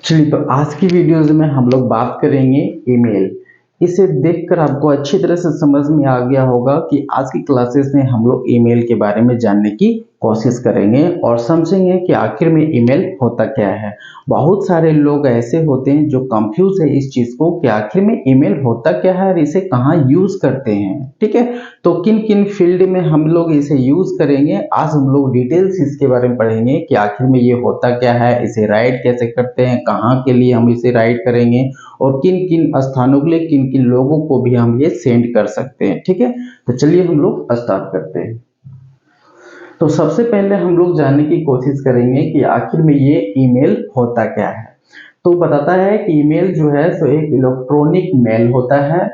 चलिए, तो आज की वीडियोज़ में हम लोग बात करेंगे ईमेल। इसे देखकर आपको अच्छी तरह से समझ में आ गया होगा कि आज की क्लासेस में हम लोग ईमेल के बारे में जानने की कोशिश करेंगे और समझेंगे कि आखिर में ईमेल होता क्या है। बहुत सारे लोग ऐसे होते हैं जो कंफ्यूज है इस चीज़ को कि आखिर में ईमेल होता क्या है और इसे कहाँ यूज़ करते हैं। ठीक है, तो किन किन फील्ड में हम लोग इसे यूज़ करेंगे, आज हम लोग डिटेल्स इसके बारे में पढ़ेंगे कि आखिर में ये होता क्या है, इसे राइट कैसे करते हैं, कहाँ के लिए हम इसे राइट करेंगे और किन किन स्थानों के लिए किन किन लोगों को भी हम ये सेंड कर सकते हैं। ठीक है, तो चलिए हम लोग स्टार्ट करते हैं। तो सबसे पहले हम लोग जानने की कोशिश करेंगे कि आखिर में ये ईमेल होता क्या है। तो बताता है कि ईमेल जो है सो एक इलेक्ट्रॉनिक मेल होता है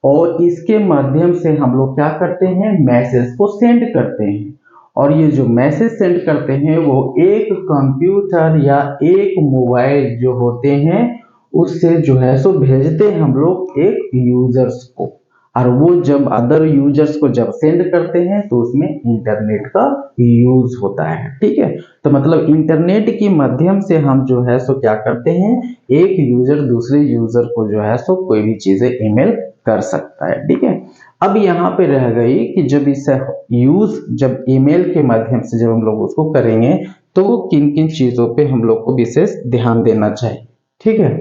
और इसके माध्यम से हम लोग क्या करते हैं, मैसेज को सेंड करते हैं। और ये जो मैसेज सेंड करते हैं वो एक कंप्यूटर या एक मोबाइल जो होते हैं उससे जो है सो भेजते हैं हम लोग एक यूजर्स को। और वो जब अदर यूजर्स को जब सेंड करते हैं तो उसमें इंटरनेट का यूज होता है। ठीक है, तो मतलब इंटरनेट के माध्यम से हम जो है सो क्या करते हैं, एक यूजर दूसरे यूजर को जो है सो कोई भी चीजें ईमेल कर सकता है। ठीक है, अब यहाँ पे रह गई कि जब इसे यूज जब ईमेल के माध्यम से जब हम लोग उसको करेंगे तो किन किन चीजों पे हम लोग को विशेष ध्यान देना चाहिए। ठीक है,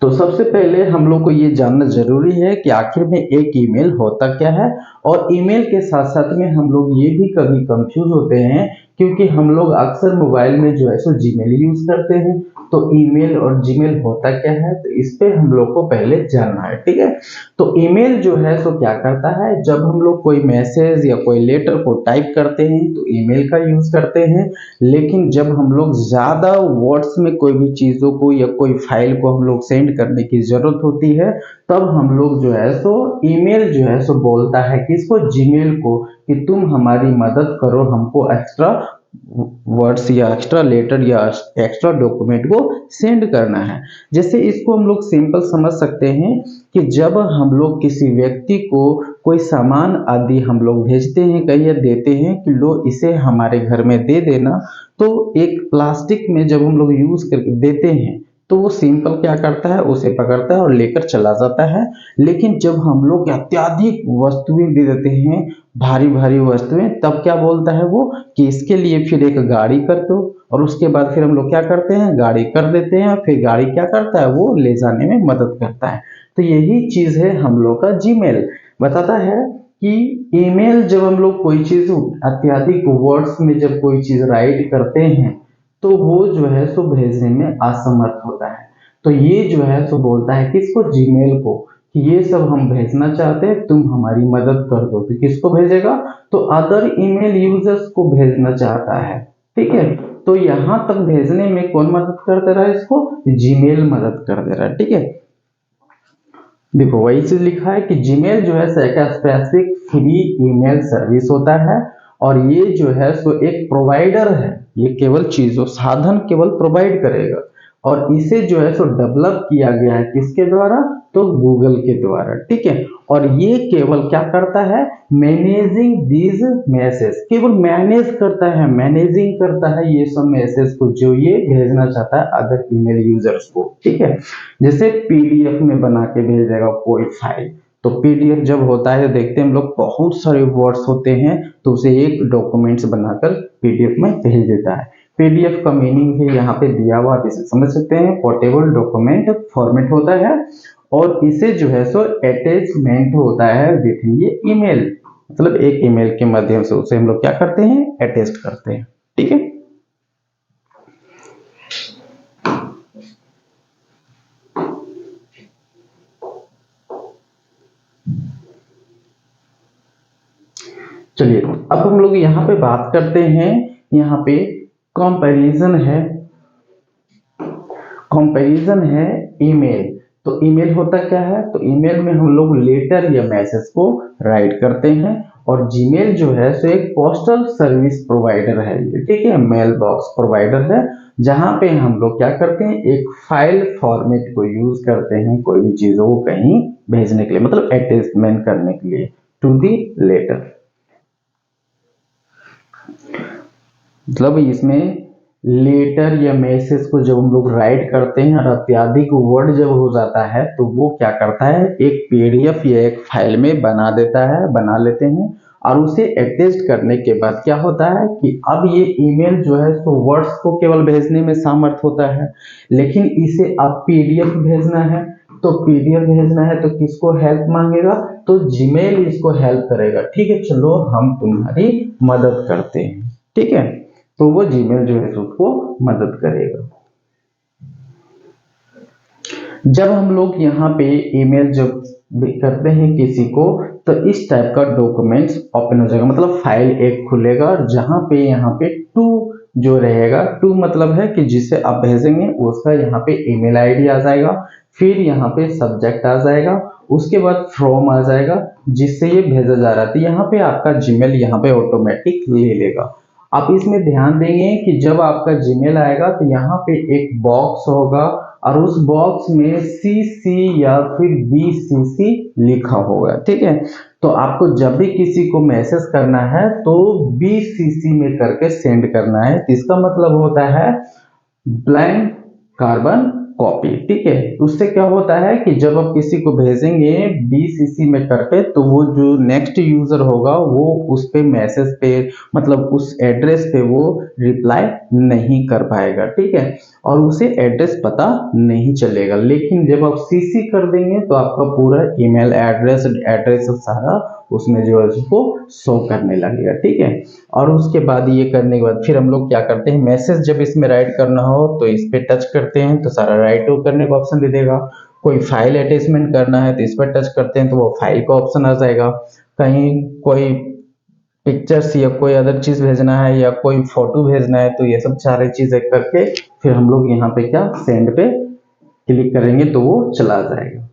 तो सबसे पहले हम लोग को ये जानना जरूरी है कि आखिर में एक ईमेल होता क्या है। और ईमेल के साथ साथ में हम लोग ये भी कभी कंफ्यूज होते हैं क्योंकि हम लोग अक्सर मोबाइल में जो है सो जीमेल यूज करते हैं। तो ईमेल और जीमेल होता क्या है, तो इस पे हम लोग को पहले जानना है। ठीक है, तो ईमेल जो है सो क्या करता है, जब हम लोग कोई मैसेज या कोई लेटर को टाइप करते हैं तो ईमेल का यूज करते हैं। लेकिन जब हम लोग ज्यादा वर्ड्स में कोई भी चीजों को या कोई फाइल को हम लोग सेंड करने की जरूरत होती है तब हम लोग जो है सो ईमेल जो है सो बोलता है किसको, जीमेल को, कि तुम हमारी मदद करो, हमको एक्स्ट्रा वर्ड्स या एक्स्ट्रा लेटर या एक्स्ट्रा डॉक्यूमेंट को सेंड करना है। जैसे इसको हम लोग सिंपल समझ सकते हैं कि जब हम लोग किसी व्यक्ति को कोई सामान आदि हम लोग भेजते हैं कहीं या देते हैं कि लो इसे हमारे घर में दे देना, तो एक प्लास्टिक में जब हम लोग यूज करके देते हैं तो वो सिंपल क्या करता है, उसे पकड़ता है और लेकर चला जाता है। लेकिन जब हम लोग अत्यधिक वस्तुएं दे देते हैं, भारी भारी वस्तुएं, तब क्या बोलता है वो कि इसके लिए फिर एक गाड़ी कर दो। और उसके बाद फिर हम लोग क्या करते हैं, गाड़ी कर देते हैं और फिर गाड़ी क्या करता है, वो ले जाने में मदद करता है। तो यही चीज है हम लोग का जीमेल। बताता है कि ईमेल जब हम लोग कोई चीज अत्यधिक वर्ड्स में जब कोई चीज राइट करते हैं तो वो जो है सो भेजने में असमर्थ होता है। तो ये जो है सो बोलता है किसको, जीमेल को, कि ये सब हम भेजना चाहते हैं, तुम हमारी मदद कर दो। तो किसको भेजेगा, तो अदर ईमेल यूजर्स को भेजना चाहता है। ठीक है, तो यहां तक भेजने में कौन मदद कर दे रहा है, इसको जीमेल मदद कर दे रहा है। ठीक है, देखो वही चीज लिखा है कि जीमेल जो है एक स्पेसिफिक फ्री ईमेल सर्विस होता है और ये जो है सो एक प्रोवाइडर है। ये केवल चीजों साधन केवल प्रोवाइड करेगा और इसे जो है सो डेवलप किया गया है किसके द्वारा, तो गूगल के द्वारा। ठीक है, और ये केवल क्या करता है, मैनेजिंग दीज मैसेज, केवल मैनेज करता है, मैनेजिंग करता है ये सब मैसेज को जो ये भेजना चाहता है अदर ईमेल यूजर्स को। ठीक है, जैसे पीडीएफ में बना के भेज देगा कोई फाइल, तो पीडीएफ जब होता है देखते हैं हम लोग बहुत सारे वर्ड्स होते हैं तो उसे एक डॉक्यूमेंट्स बनाकर पीडीएफ में भेज देता है। पीडीएफ का मीनिंग है यहाँ पे दिया हुआ, आप इसे समझ सकते हैं, पोर्टेबल डॉक्यूमेंट फॉर्मेट होता है और इसे जो है सो अटैचमेंट होता है विथ ये ईमेल, मतलब एक ईमेल के माध्यम से उसे हम लोग क्या करते हैं, अटैच करते हैं। ठीक है, चलिए अब हम लोग यहाँ पे बात करते हैं, यहाँ पे कंपैरिजन है, कंपैरिजन है ईमेल। तो ईमेल होता क्या है, तो ईमेल में हम लोग लेटर या मैसेज को राइट करते हैं और जीमेल जो है सो एक पोस्टल सर्विस प्रोवाइडर है। ठीक है, मेल बॉक्स प्रोवाइडर है जहां पे हम लोग क्या करते हैं, एक फाइल फॉर्मेट को यूज करते हैं कोई भी चीजों को कहीं भेजने के लिए, मतलब अटैचमेंट करने के लिए टू दी लेटर। मतलब इसमें लेटर या मैसेज को जब हम लोग राइट करते हैं और अत्यधिक वर्ड जब हो जाता है तो वो क्या करता है, एक पीडीएफ या एक फाइल में बना देता है, बना लेते हैं। और उसे अटैच करने के बाद क्या होता है कि अब ये ईमेल जो है तो वर्ड्स को केवल भेजने में सामर्थ होता है, लेकिन इसे अब पीडीएफ भेजना है। तो पीडीएफ भेजना है तो किसको हेल्प मांगेगा, तो जीमेल इसको हेल्प करेगा। ठीक है, चलो हम तुम्हारी मदद करते हैं। ठीक है, तो वो जीमेल जो है उसको मदद करेगा। जब हम लोग यहाँ पे ईमेल जब करते हैं किसी को, तो इस टाइप का डॉक्यूमेंट्स ओपन हो जाएगा, मतलब फाइल एक खुलेगा और जहाँ पे यहाँ पे टू जो रहेगा, टू मतलब है कि जिसे आप भेजेंगे उसका यहाँ पे ईमेल आईडी आ जाएगा, फिर यहाँ पे सब्जेक्ट आ जाएगा, उसके बाद फ्रॉम आ जाएगा जिससे ये भेजा जा रहा है। यहाँ पे आपका जीमेल यहाँ पे ऑटोमेटिक ले लेगा। आप इसमें ध्यान देंगे कि जब आपका जीमेल आएगा तो यहाँ पे एक बॉक्स होगा और उस बॉक्स में सीसी या फिर बीसीसी लिखा होगा। ठीक है, तो आपको जब भी किसी को मैसेज करना है तो बीसीसी में करके सेंड करना है। इसका मतलब होता है ब्लैंक कार्बन कॉपी। ठीक है, उससे क्या होता है कि जब आप किसी को भेजेंगे बीसीसी में करके, तो वो जो नेक्स्ट यूजर होगा वो उस पे मैसेज पे, मतलब उस एड्रेस पे वो रिप्लाई नहीं कर पाएगा। ठीक है, और उसे एड्रेस पता नहीं चलेगा। लेकिन जब आप सीसी कर देंगे तो आपका पूरा ईमेल एड्रेस सारा उसमें जो है उसको शो करने लगेगा। ठीक है, और उसके बाद ये करने के बाद फिर हम लोग क्या करते हैं, मैसेज जब इसमें राइट करना हो तो इस पे टच करते हैं तो सारा राइट करने का ऑप्शन दे देगा। कोई फाइल अटैचमेंट करना है तो इस पर टच करते हैं तो वो फाइल का ऑप्शन आ जाएगा। कहीं कोई पिक्चर्स या कोई अदर चीज भेजना है या कोई फोटो भेजना है तो ये सब सारी चीजें करके फिर हम लोग यहाँ पे क्या सेंड पे क्लिक करेंगे तो वो चला जाएगा।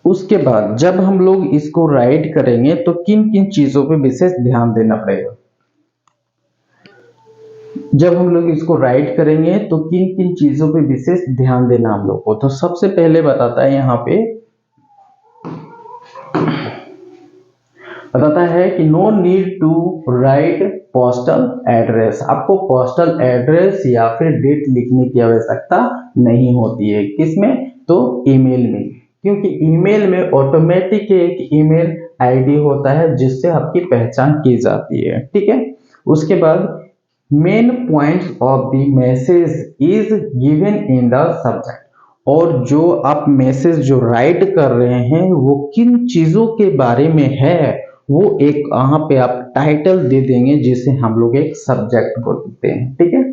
उसके बाद जब हम लोग इसको राइट करेंगे तो किन किन चीजों पे विशेष ध्यान देना पड़ेगा। जब हम लोग इसको राइट करेंगे तो किन किन चीजों पे विशेष ध्यान देना हम लोग को, तो सबसे पहले बताता है यहाँ पे, बताता है कि no need to write postal address. आपको पोस्टल एड्रेस या फिर डेट लिखने की आवश्यकता नहीं होती है। किसमें, तो ईमेल में, क्योंकि ईमेल में ऑटोमेटिक एक ईमेल आईडी होता है जिससे आपकी पहचान की जाती है। ठीक है, उसके बाद main points of the message is given in the subject. और जो आप मैसेज जो राइट कर रहे हैं वो किन चीजों के बारे में है वो एक यहाँ पे आप टाइटल दे देंगे जिसे हम लोग एक सब्जेक्ट बोलते हैं। ठीक है,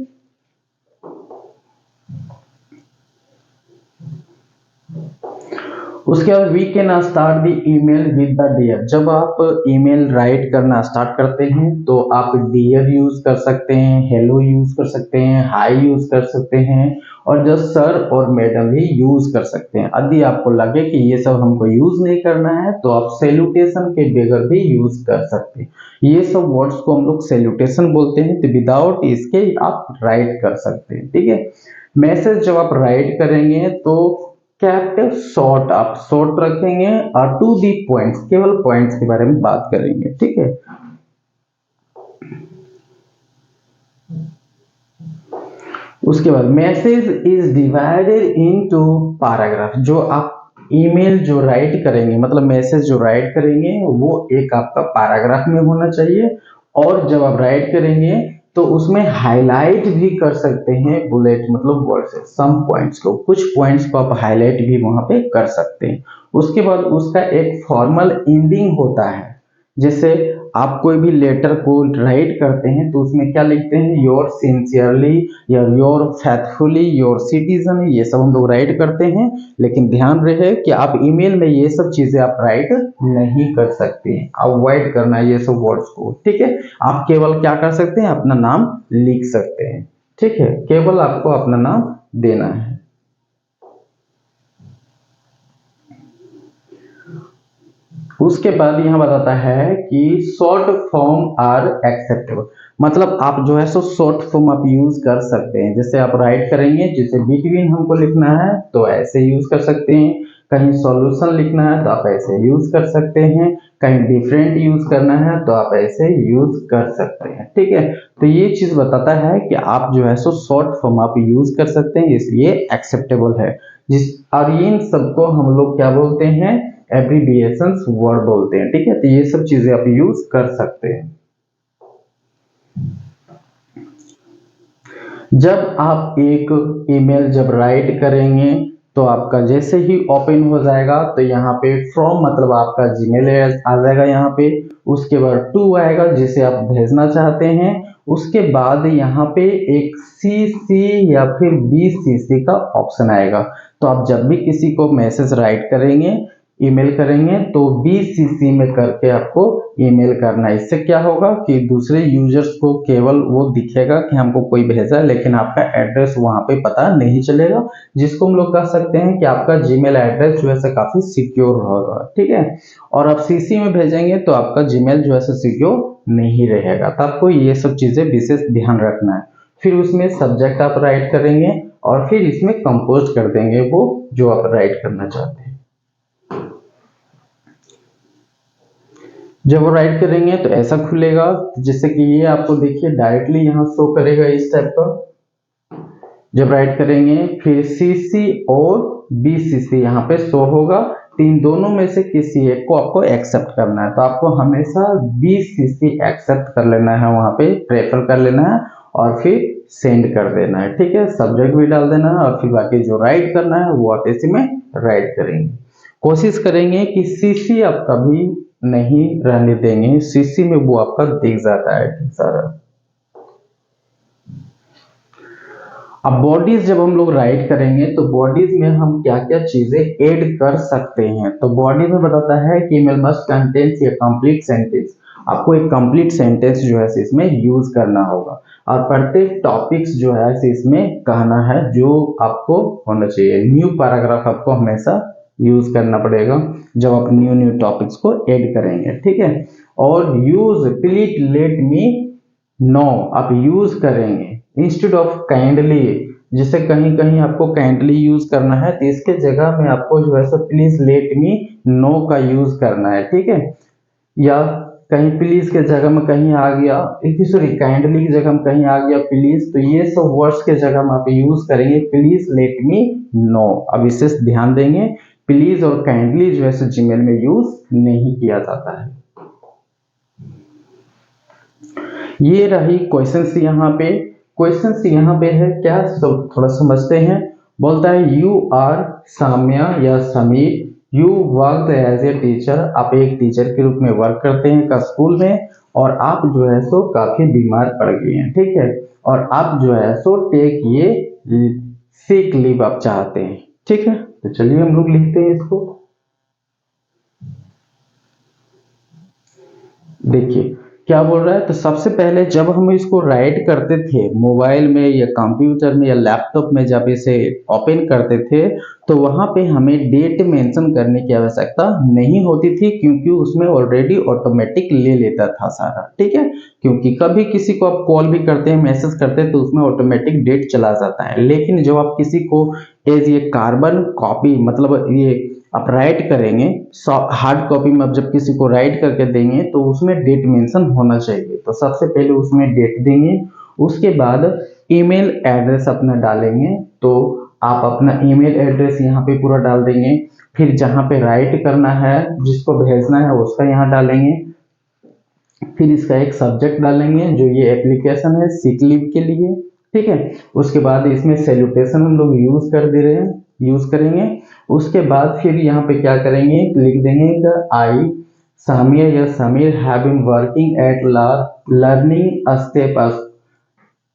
उसके बाद we can start the email with the dear. जब आप ईमेल राइट करना स्टार्ट करते हैं तो आप डियर यूज कर सकते हैं, हेलो यूज कर सकते हैं, हाई यूज कर सकते हैं, और जब सर और मैडम भी यूज कर सकते हैं। यदि आपको लगे कि ये सब हमको यूज नहीं करना है तो आप सैल्यूटेशन के बगैर भी यूज कर सकते हैं। ये सब वर्ड्स को हम लोग सैल्यूटेशन बोलते हैं, तो विदाउट इसके आप राइट कर सकते हैं। ठीक है, मैसेज जब आप राइट करेंगे तो कैप्ट शॉर्ट, आप शॉर्ट रखेंगे और टू दी पॉइंट्स, केवल पॉइंट्स के बारे में बात करेंगे। ठीक है, उसके बाद message is divided into paragraph. जो आप ईमेल जो राइट करेंगे, मतलब मैसेज जो राइट करेंगे वो एक आपका पैराग्राफ में होना चाहिए। और जब आप राइट करेंगे तो उसमें हाईलाइट भी कर सकते हैं, बुलेट मतलब वर्ड से सम पॉइंट्स को, कुछ पॉइंट्स को आप हाईलाइट भी वहां पे कर सकते हैं। उसके बाद उसका एक फॉर्मल एंडिंग होता है। जैसे आप कोई भी लेटर को राइट करते हैं तो उसमें क्या लिखते हैं, योर सिंसियरली या योर फैथफुली योर सिटीजन, ये सब हम लोग राइट करते हैं। लेकिन ध्यान रहे कि आप ईमेल में ये सब चीजें आप राइट नहीं कर सकते हैं, अवॉइड करना ये सब वर्ड्स को। ठीक है, आप केवल क्या कर सकते हैं, अपना नाम लिख सकते हैं। ठीक है, केवल आपको अपना नाम देना है। उसके बाद यहाँ बताता है कि शॉर्ट फॉर्म आर एक्सेप्टेबल, मतलब आप जो है सो शॉर्ट फॉर्म आप यूज कर सकते हैं। जैसे आप राइट करेंगे, जैसे बिटवीन हमको लिखना है तो ऐसे यूज कर सकते हैं, कहीं सॉल्यूशन लिखना है तो आप ऐसे यूज कर सकते हैं, कहीं डिफरेंट यूज करना है तो आप ऐसे यूज कर सकते हैं। ठीक है, तो ये चीज बताता है कि आप जो है सो शॉर्ट फॉर्म आप यूज कर सकते हैं, इसलिए एक्सेप्टेबल है। जिस और इन सबको हम लोग क्या बोलते हैं, एब्रीविएशंस वर्ड बोलते हैं। ठीक है, तो ये सब चीजें आप यूज कर सकते हैं। जब आप एक ईमेल जब राइट करेंगे तो आपका जैसे ही ओपन हो जाएगा तो यहाँ पे फ्रॉम मतलब आपका जीमेल आ जाएगा यहाँ पे, उसके बाद टू आएगा जिसे आप भेजना चाहते हैं, उसके बाद यहाँ पे एक सीसी या फिर बीसीसी का ऑप्शन आएगा। तो आप जब भी किसी को मैसेज राइट करेंगे, ईमेल करेंगे तो बीसीसी में करके आपको ईमेल करना है। इससे क्या होगा कि दूसरे यूजर्स को केवल वो दिखेगा कि हमको कोई भेजा, लेकिन आपका एड्रेस वहां पे पता नहीं चलेगा, जिसको हम लोग कह सकते हैं कि आपका जीमेल एड्रेस जो है काफी सिक्योर होगा। ठीक है, और आप सीसी में भेजेंगे तो आपका जीमेल जो है सिक्योर नहीं रहेगा। तो आपको ये सब चीजें विशेष ध्यान रखना है। फिर उसमें सब्जेक्ट आप राइट करेंगे और फिर इसमें कंपोज कर देंगे वो जो आप राइट करना चाहते हैं। जब वो राइट करेंगे तो ऐसा खुलेगा, जिससे कि ये आपको देखिए डायरेक्टली यहाँ शो करेगा इस टाइप का। जब राइट करेंगे फिर सीसी और बीसीसी यहाँ पे शो होगा, तो इन दोनों में से किसी एक को आपको एक्सेप्ट करना है। तो आपको हमेशा बीसीसी एक्सेप्ट कर लेना है, वहां पे प्रेफर कर लेना है और फिर सेंड कर देना है। ठीक है, सब्जेक्ट भी डाल देना है और फिर बाकी जो राइट करना है वो आप इसी में राइट करेंगे। कोशिश करेंगे कि सीसी आप कभी नहीं रहने देंगे, सीसी में वो आपका दिख जाता है ठीक सारा। अब बॉडीज जब हम लोग राइट करेंगे तो बॉडीज में हम क्या क्या चीजें ऐड कर सकते हैं। तो बॉडी में बताता है कि ईमेल मस्ट कंटेन्स ए कंप्लीट सेंटेंस, आपको एक कंप्लीट सेंटेंस जो है इसमें यूज करना होगा और प्रत्येक टॉपिक्स जो है इसमें कहना है जो आपको होना चाहिए। न्यू पैराग्राफ आपको हमेशा यूज करना पड़ेगा जब आप न्यू टॉपिक्स को ऐड करेंगे। ठीक है, और use please let me know आप यूज करेंगे इंस्टेड ऑफ काइंडली। जैसे कहीं कहीं आपको काइंडली यूज करना है तो इसके जगह में आपको जो है so please let me know का यूज करना है। ठीक है, या कहीं प्लीज के जगह में कहीं आ गया, सॉरी काइंडली की जगह में कहीं आ गया प्लीज, तो ये सब वर्ड्स के जगह में आप यूज करेंगे प्लीज लेट मी नो। अब विशेष ध्यान देंगे, प्लीज और काइंडली जो है जीमेल में यूज नहीं किया जाता है। ये रही क्वेश्चंस। यहाँ पे क्वेश्चंस यहाँ पे है क्या, सब थोड़ा समझते हैं। बोलता है यू आर साम्या या Sameer, you work as a teacher, आप एक टीचर के रूप में वर्क करते हैं का स्कूल में, और आप जो है सो काफी बीमार पड़ गए हैं। ठीक है, और आप जो है सो टेक ये सिक लीव आप चाहते हैं। ठीक है, तो चलिए हम लोग लिखते हैं इसको। देखिए क्या बोल रहा है, तो सबसे पहले जब हम इसको राइट करते थे मोबाइल में या कंप्यूटर में या लैपटॉप में, जब इसे ओपन करते थे तो वहां पे हमें डेट मेंशन करने की आवश्यकता नहीं होती थी, क्योंकि उसमें ऑलरेडी ऑटोमेटिक ले लेता था सारा। ठीक है, क्योंकि कभी किसी को आप कॉल भी करते हैं, मैसेज करते हैं, तो उसमें ऑटोमेटिक डेट चला जाता है। लेकिन जब आप किसी को एज ये कार्बन कॉपी मतलब ये आप राइट करेंगे हार्ड कॉपी में, आप जब किसी को राइट करके देंगे तो उसमें डेट मेंशन होना चाहिए। तो सबसे पहले उसमें डेट देंगे, उसके बाद ईमेल एड्रेस अपना डालेंगे। तो आप अपना ईमेल एड्रेस यहाँ पे पूरा डाल देंगे, फिर जहाँ पे राइट करना है जिसको भेजना है उसका यहाँ डालेंगे, फिर इसका एक सब्जेक्ट डालेंगे जो ये एप्लीकेशन है सिक लीव के लिए। ठीक है, उसके बाद इसमें सैल्यूटेशन हम लोग यूज करेंगे। उसके बाद फिर यहाँ पे क्या करेंगे, लिख देंगे आई सामिया या Sameer have been working at learning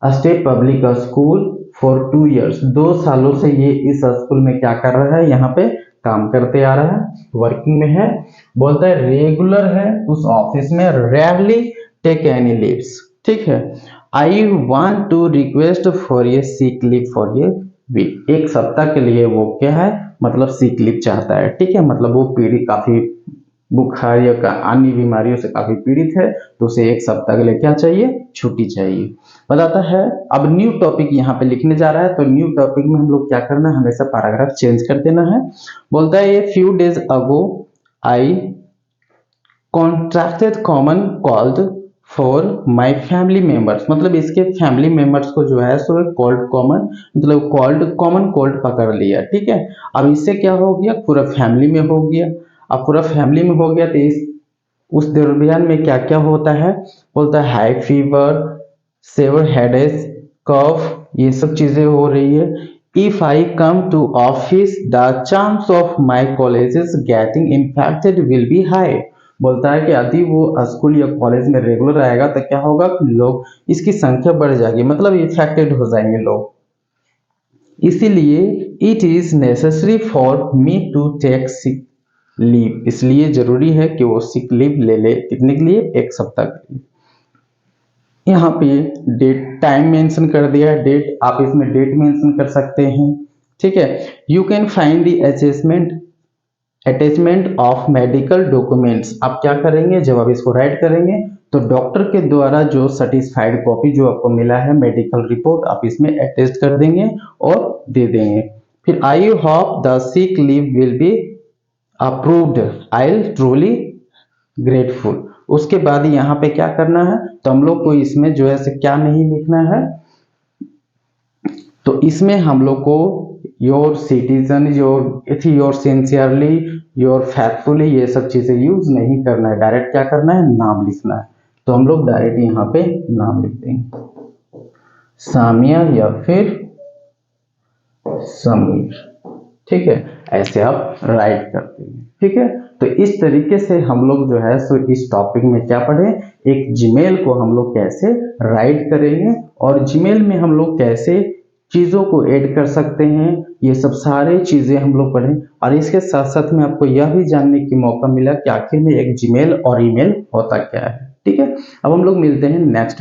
step public school for 2 years, 2 सालों से ये इस स्कूल में क्या कर रहा है, यहाँ पे काम करते आ रहा है, वर्किंग में है। बोलता है रेगुलर है उस ऑफिस में, रेयरली टेक एनी लीव्स। ठीक है, I want to request for ये सिक लीव फॉर ये वीक, एक सप्ताह के लिए वो क्या है मतलब सिक लीव चाहता है। ठीक है, मतलब वो पीरियड काफी बुखार या अन्य बीमारियों से काफी पीड़ित है तो उसे 1 सप्ताह के लिए क्या चाहिए, छुट्टी चाहिए। बताता है अब न्यू टॉपिक यहाँ पे लिखने जा रहा है, तो न्यू टॉपिक में हम लोग क्या करना है, हमेशा पैराग्राफ चेंज कर देना है। बोलता है a few days ago I contracted common called for my family members, मतलब इसके फैमिली मेंबर्स को जो है सो कॉल्ड कॉमन, मतलब कॉमन कोल्ड पकड़ लिया, ठीक है। अब इससे क्या हो गया, पूरा फैमिली में हो गया। अब पूरा फैमिली में हो गया तो उस दरमियान में क्या क्या होता है, बोलता है high fever, severe headache, cough, ये सब चीजें हो रही है। If I come to office the chance of my colleagues getting infected will be high, बोलता है कि यदि वो स्कूल या कॉलेज में रेगुलर आएगा तो क्या होगा कि लोग इसकी संख्या बढ़ जाएगी, मतलब इन्फेक्टेड हो जाएंगे लोग। इसीलिए it is necessary for me to take sick leave, इसलिए जरूरी है कि वो सिक लीव ले ले, कितने के लिए, 1 सप्ताह के लिए। यहाँ पे डेट टाइम मेंशन कर दिया है, डेट आप इसमें डेट मेंशन कर सकते हैं, ठीक है। You can find the attachment of medical documents, आप क्या करेंगे जब आप इसको राइट करेंगे तो डॉक्टर के द्वारा जो सर्टिफाइड कॉपी जो आपको मिला है मेडिकल रिपोर्ट आप इसमें अटैच कर देंगे और दे देंगे। फिर I hope the sick leave will be approved, I will truly grateful. उसके बाद यहाँ पे क्या करना है, तो हम लोग को इसमें जो है से क्या नहीं लिखना है, तो इसमें हम लोग को your citizen, your sincerely, your factfully, ये सब चीजें यूज नहीं करना है, डायरेक्ट क्या करना है, नाम लिखना है। तो हम लोग डायरेक्ट यहाँ पे नाम लिख देंगे, सामिया या फिर समीर, ठीक है, ऐसे आप राइट करते हैं, ठीक है। तो इस तरीके से हम लोग जो है सो इस टॉपिक में क्या पढ़े, एक जीमेल को हम लोग कैसे राइट करेंगे और जीमेल में हम लोग कैसे चीज़ों को ऐड कर सकते हैं, ये सब सारे चीज़ें हम लोग पढ़ें। और इसके साथ साथ में आपको यह भी जानने की मौका मिला कि आखिर में एक जीमेल और ईमेल होता क्या है, ठीक है। अब हम लोग मिलते हैं नेक्स्ट वीडियो।